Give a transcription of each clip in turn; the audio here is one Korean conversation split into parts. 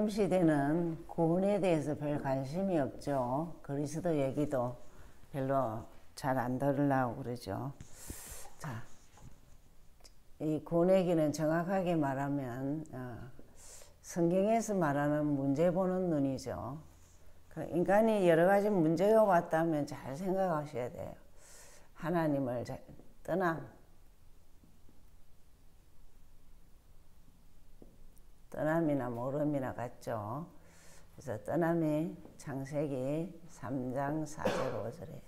요즘 시대는 구원에 대해서 별 관심이 없죠. 그리스도 얘기도 별로 잘 안 들으려고 그러죠. 자, 이 구원 얘기는 정확하게 말하면 성경에서 말하는 문제 보는 눈이죠. 인간이 여러 가지 문제가 왔다면 잘 생각하셔야 돼요. 하나님을 떠남이나 모름이나 같죠. 그래서 떠남이 창세기 3장 4절 5절에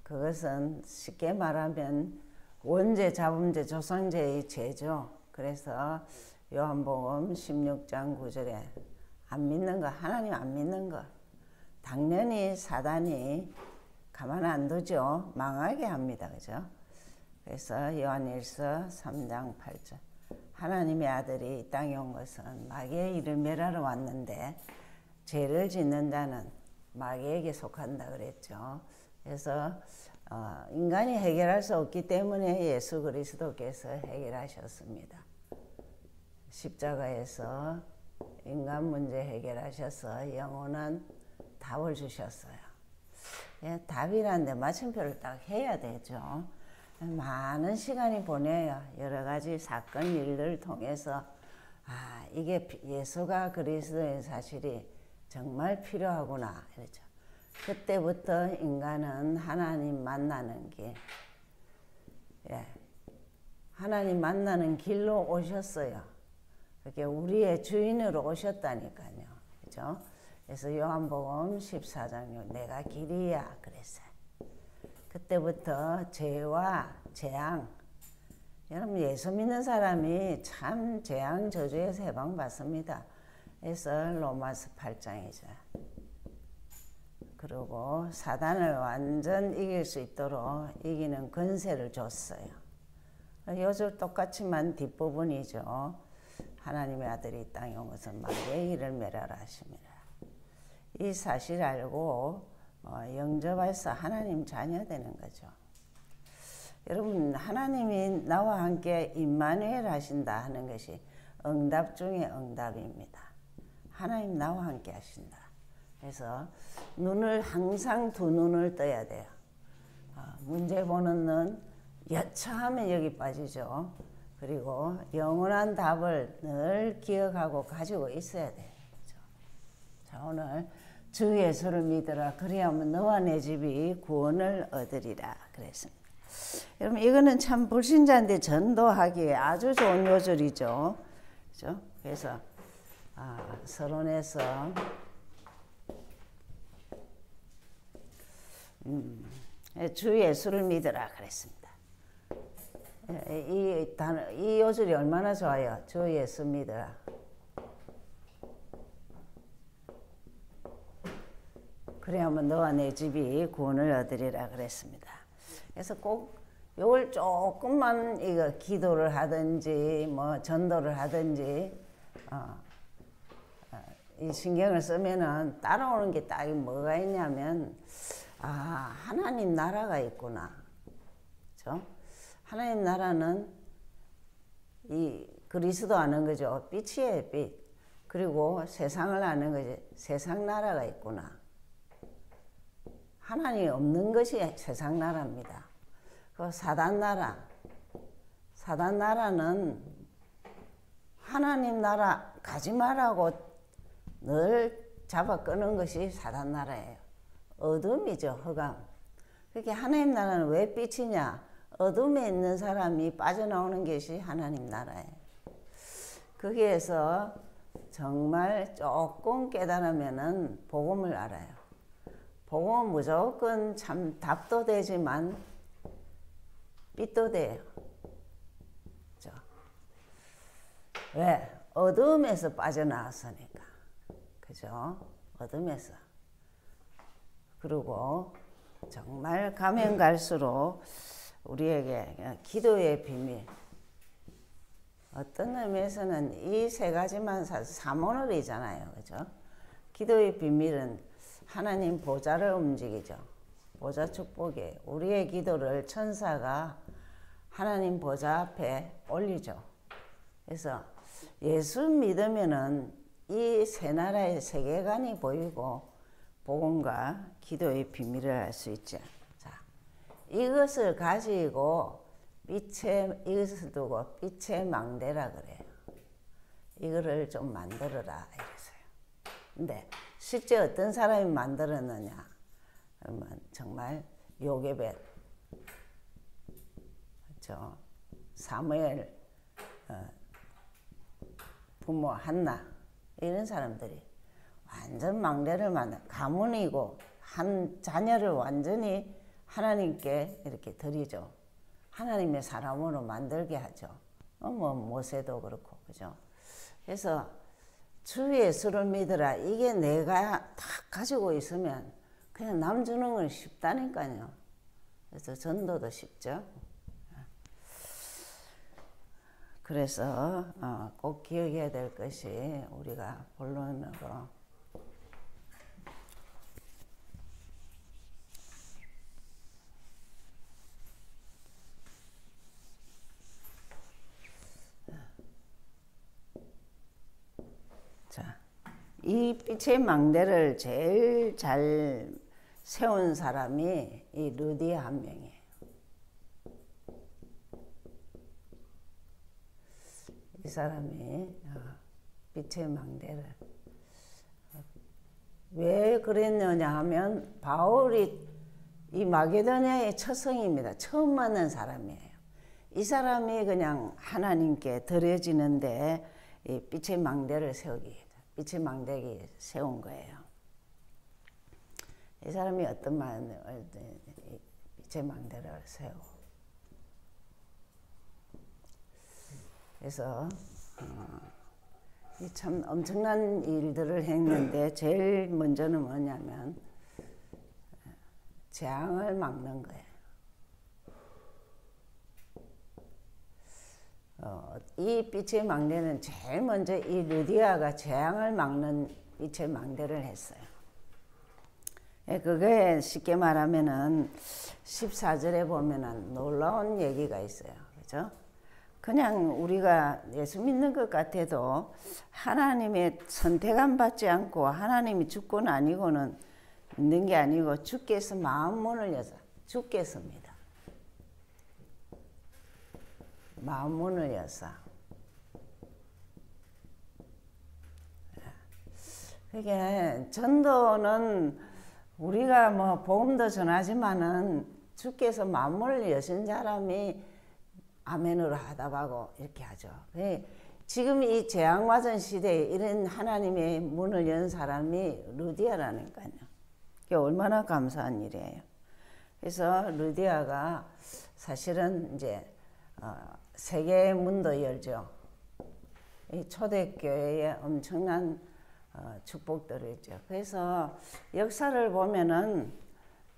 그것은 쉽게 말하면 원죄, 자범죄, 조상죄의 죄죠. 그래서 요한복음 16장 9절에 안 믿는 거, 하나님 안 믿는 거 당연히 사단이 가만 안 두죠. 망하게 합니다. 그죠? 그래서 요한일서 3장 8절 하나님의 아들이 이 땅에 온 것은 마귀의 일을 멸하러 왔는데 죄를 짓는 자는 마귀에게 속한다 그랬죠. 그래서 인간이 해결할 수 없기 때문에 예수 그리스도께서 해결하셨습니다. 십자가에서 인간 문제 해결하셔서 영원한 답을 주셨어요. 답이라는데 마침표를 딱 해야 되죠. 많은 시간이 보내요. 여러 가지 사건 일들을 통해서 이게 예수가 그리스도의 사실이 정말 필요하구나 이러죠. 그때부터 인간은 하나님 만나는 길, 하나님 만나는 길로 오셨어요. 그게 우리의 주인으로 오셨다니까요. 그죠? 그래서 요한복음 14장 6 내가 길이야 그랬어요. 그때부터 죄와 재앙, 여러분 예수 믿는 사람이 참 재앙 저주에서 해방받습니다. 그래서 로마서 8장이죠. 그리고 사단을 완전 이길 수 있도록 이기는 권세를 줬어요. 요절 똑같지만 뒷부분이죠. 하나님의 아들이 이 땅에 온 것은 마귀의 일을 멸하라 하심이라. 이 사실 알고 영접해서 하나님 자녀 되는 거죠. 여러분 하나님이 나와 함께 임마누엘 하신다 하는 것이 응답 중에 응답입니다. 하나님 나와 함께 하신다. 그래서 눈을 항상 두 눈을 떠야 돼요. 문제 보는 눈 여차하면 여기 빠지죠. 그리고 영원한 답을 늘 기억하고 가지고 있어야 돼요. 그렇죠? 자, 오늘 주 예수를 믿으라 그리하면 너와 내 집이 구원을 얻으리라 그랬습니다. 여러분 이거는 참 불신자인데 전도하기에 아주 좋은 요절이죠. 그렇죠? 그래서 서론에서 주 예수를 믿으라 그랬습니다. 이 요절이 얼마나 좋아요. 주 예수 믿으라. 그래야만 너와 내 집이 구원을 얻으리라 그랬습니다. 그래서 꼭 요걸 조금만 이거 기도를 하든지 뭐 전도를 하든지 이 신경을 쓰면은 따라오는 게 딱 뭐가 있냐면 하나님 나라가 있구나. 그렇죠? 하나님 나라는 이 그리스도 아는 거죠. 빛이에요, 빛. 그리고 세상을 아는 거죠. 세상 나라가 있구나. 하나님이 없는 것이 세상 나라입니다. 그 사단 나라. 사단 나라는 하나님 나라 가지 말라고 늘 잡아 끄는 것이 사단 나라예요. 어둠이죠, 흑암. 그렇게 하나님 나라는 왜 빛이냐? 어둠에 있는 사람이 빠져나오는 것이 하나님 나라예요. 거기에서 정말 조금 깨달으면은 복음을 알아요. 복음은 무조건 참 답도 되지만 빛도 돼요. 그죠? 왜? 어둠에서 빠져나왔으니까. 그죠? 어둠에서. 그리고 정말 가면 갈수록 우리에게 기도의 비밀, 어떤 의미에서는 이 세 가지만 사모놀이잖아요. 그죠? 기도의 비밀은 하나님 보좌를 움직이죠. 보좌 축복이에요. 우리의 기도를 천사가 하나님 보좌 앞에 올리죠. 그래서 예수 믿으면은 이 세 나라의 세계관이 보이고 복음과 기도의 비밀을 알 수 있죠. 자, 이것을 가지고 이것을 두고 빛의 망대라 그래요. 이거를 좀 만들어라 이랬어요. 근데 실제 어떤 사람이 만들었느냐? 그러면 정말 요게벳, 그렇죠? 사무엘 부모 한나 이런 사람들이 완전 망대를 만든 가문이고 한 자녀를 완전히 하나님께 이렇게 드리죠. 하나님의 사람으로 만들게 하죠. 뭐 모세도 그렇고 그죠. 그래서 주 예수를 믿으라. 이게 내가 다 가지고 있으면 그냥 남 주는 건 쉽다니까요. 그래서 전도도 쉽죠. 그래서 꼭 기억해야 될 것이 우리가 본론으로 자, 이 빛의 망대를 제일 잘 세운 사람이 이 루디아 한 명이에요. 이 사람이 빛의 망대를 왜 그랬느냐 하면 바울이 이 마게도냐의 처성입니다. 처음 만난 사람이에요. 이 사람이 그냥 하나님께 드려지는데 이 빛의 망대를 빛의 망대기 세운 거예요. 이 사람이 어떤 빛의 망대를 세우고 그래서 참 엄청난 일들을 했는데 제일 먼저는 뭐냐면 재앙을 막는 거예요. 이 빛의 망대는 제일 먼저 이 루디아가 재앙을 막는 빛의 망대를 했어요. 그게 쉽게 말하면은 14절에 보면은 놀라운 얘기가 있어요. 그죠? 그냥 우리가 예수 믿는 것 같아도 하나님의 선택안 받지 않고 하나님이 주권 아니고는 있는 게 아니고 주께서 마음 문을 여서 주께서입니다. 마음 문을 여서 그게 전도는 우리가 뭐 복음도 전하지만은 주께서 마음 문을 여신 사람이 아멘으로 하다가고 이렇게 하죠. 지금 이 재앙맞은 시대에 이런 하나님의 문을 연 사람이 루디아라니까요. 그게 얼마나 감사한 일이에요. 그래서 루디아가 사실은 이제 세계의 문도 열죠. 이 초대교회에 엄청난 축복들이 있죠. 그래서 역사를 보면은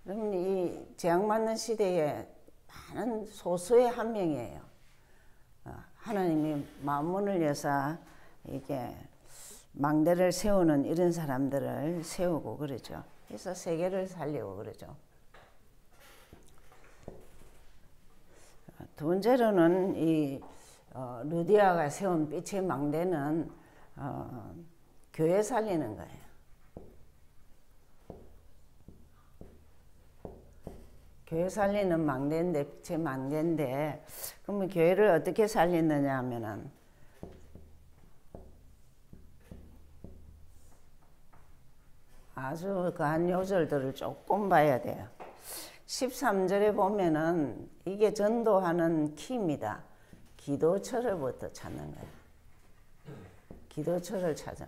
이 재앙맞는 시대에 많은 소수의 한 명이에요. 하나님이 마음문을 여사 이게 망대를 세우는 이런 사람들을 세우고 그러죠. 그래서 세계를 살리고 그러죠. 두 번째로는 이 루디아가 세운 빛의 망대는 교회 살리는 거예요. 교회 살리는 망대인데 빛의 망대인데 그러면 교회를 어떻게 살리느냐 하면은 아주 그 한 요절들을 조금 봐야 돼요. 13절에 보면은 이게 전도하는 키입니다. 기도처를부터 찾는 거예요. 기도처를 찾아.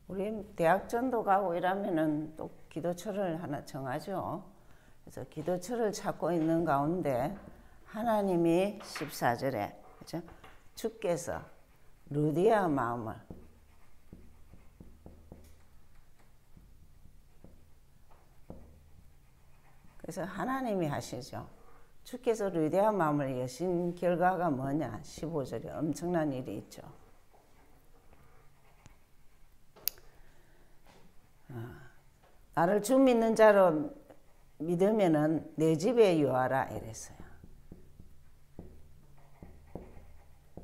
우리 대학 전도 가고 이러면은 또 기도처를 하나 정하죠. 그래서 기도처를 찾고 있는 가운데 하나님이 14절에 그죠? 주께서 루디아 마음을 그래서 하나님이 하시죠. 주께서 루디아 마음을 여신 결과가 뭐냐? 15절에 엄청난 일이 있죠. 나를 주 믿는 자로 믿으면은 내 집에 유하라 이랬어요.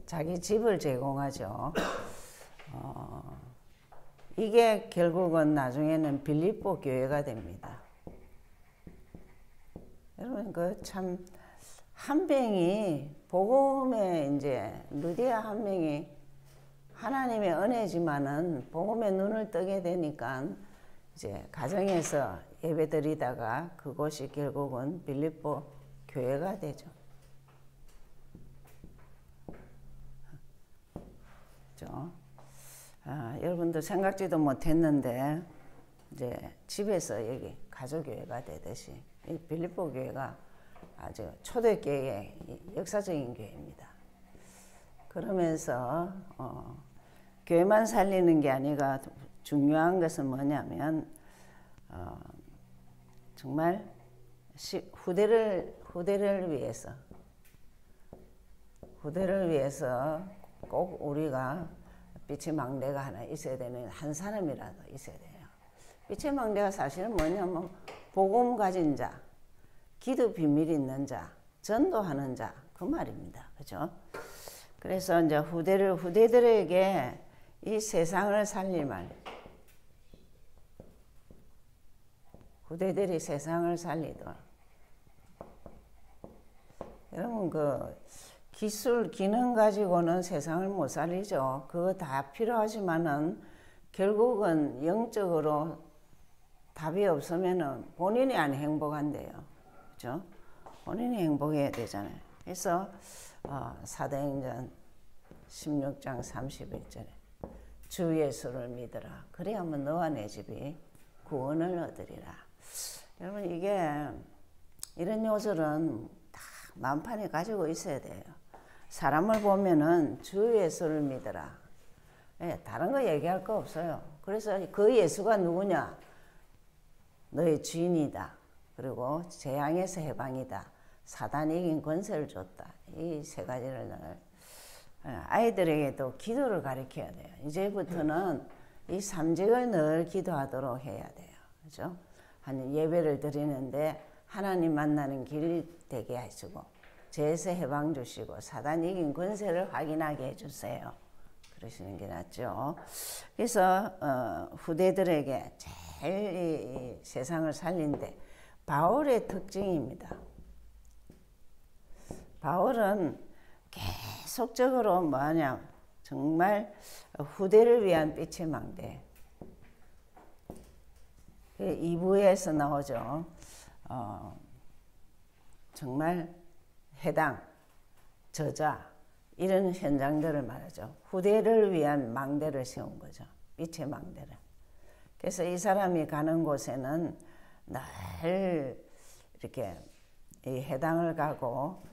자기 집을 제공하죠. 이게 결국은 나중에는 빌립보 교회가 됩니다. 여러분 그 참 한 명이 복음에 이제 루디아 한 명이 하나님의 은혜지만은 복음에 눈을 뜨게 되니까 이제 가정에서 예배드리다가 그곳이 결국은 빌립보 교회가 되죠. 그렇죠? 여러분도 생각지도 못했는데 이제 집에서 여기 가족교회가 되듯이 이 빌립보 교회가 아주 초대교회의 역사적인 교회입니다. 그러면서 교회만 살리는 게 아니라 중요한 것은 뭐냐면 정말 후대를 위해서 꼭 우리가 빛의 망대가 하나 있어야 되는 한 사람이라도 있어야 돼요. 빛의 망대가 사실은 뭐냐면 복음 가진 자, 기도 비밀 있는 자, 전도하는 자 그 말입니다. 그죠? 그래서 이제 후대들에게 이 세상을 살릴 말, 후대들이 세상을 살리도록. 여러분 그 기술, 기능 가지고는 세상을 못 살리죠. 그거 다 필요하지만은 결국은 영적으로 답이 없으면은 본인이 안 행복한데요. 그죠? 본인이 행복해야 되잖아요. 그래서 사도행전 16장 31절에 주 예수를 믿으라. 그래야만 너와 내 집이 구원을 얻으리라. 여러분 이게 이런 요소는 다 만판에 가지고 있어야 돼요. 사람을 보면은 주 예수를 믿으라. 네, 다른 거 얘기할 거 없어요. 그래서 그 예수가 누구냐? 너의 주인이다. 그리고 재앙에서 해방이다. 사단이 이긴 권세를 줬다. 이 세 가지를 늘 아이들에게도 기도를 가르쳐야 돼요. 이제부터는 이 삼직을 늘 기도하도록 해야 돼요. 그죠? 한 예배를 드리는데 하나님 만나는 길이 되게 하시고 죄에서 해방 주시고 사단 이긴 권세를 확인하게 해주세요. 그러시는 게 낫죠. 그래서 후대들에게 제일 이 세상을 살린데 바울의 특징입니다. 바울은 계속적으로 뭐냐 정말 후대를 위한 빛의 망대. 2부에서 나오죠. 정말 해당, 저자 이런 현장들을 말하죠. 후대를 위한 망대를 세운 거죠. 빛의 망대를. 그래서 이 사람이 가는 곳에는 늘 이렇게 이 해당을 가고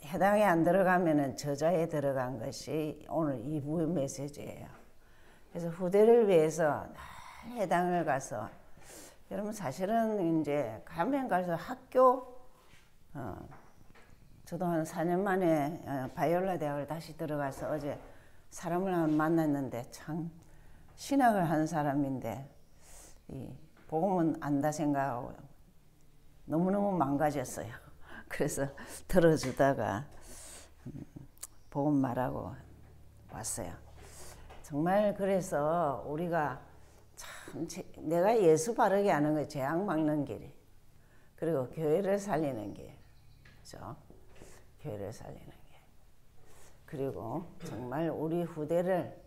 해당에 안 들어가면은 저자에 들어간 것이 오늘 2부의 메시지예요. 그래서 후대를 위해서 늘 해당을 가서 여러분 사실은 이제 가면 가서 학교 저도 한 4년 만에 바이올라 대학을 다시 들어가서 어제 사람을 만났는데 참 신학을 한 사람인데 이 복음은 안다 생각하고 너무너무 망가졌어요. 그래서 들어주다가 복음 말하고 왔어요. 정말 그래서 우리가 참 내가 예수 바르게 하는 거 재앙 막는 길 그리고 교회를 살리는 길 그죠? 교회를 살리는 길 그리고 정말 우리 후대를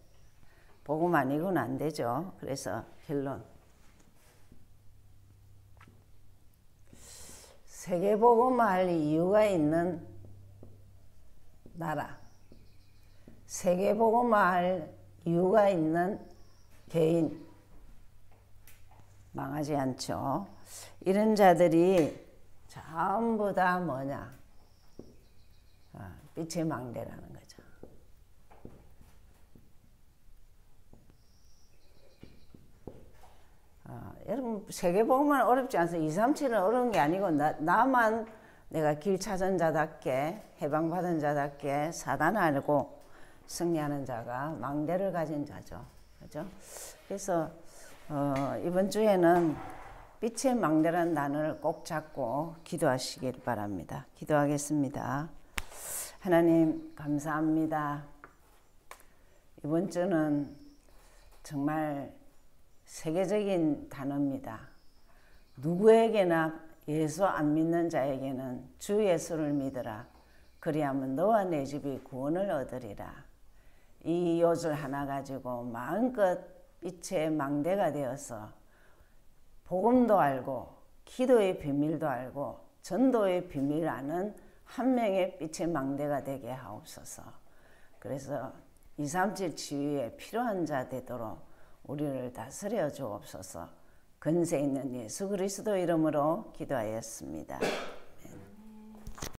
복음 아니고는 안 되죠. 그래서 결론 세계복음화할 이유가 있는 나라, 세계복음화할 이유가 있는 개인 망하지 않죠. 이런 자들이 전부 다 뭐냐? 빛의 망대라는 거죠. 여러분 세계복음은 어렵지 않습니다. 237은 어려운 게 아니고 나만 내가 길 찾은 자답게 해방받은 자답게 사단을 알고 승리하는 자가 망대를 가진 자죠. 그죠? 그래서 이번 주에는 빛의 망대라는 단어를 꼭 잡고 기도하시길 바랍니다. 기도하겠습니다. 하나님 감사합니다. 이번 주는 정말 세계적인 단어입니다. 누구에게나 예수 안 믿는 자에게는 주 예수를 믿으라. 그리하면 너와 내 집이 구원을 얻으리라. 이 요절 하나 가지고 마음껏 빛의 망대가 되어서 복음도 알고 기도의 비밀도 알고 전도의 비밀을 아는 한 명의 빛의 망대가 되게 하옵소서. 그래서 237 치유에 필요한 자 되도록 우리를 다스려 주옵소서. 근세 있는 예수 그리스도 이름으로 기도하였습니다.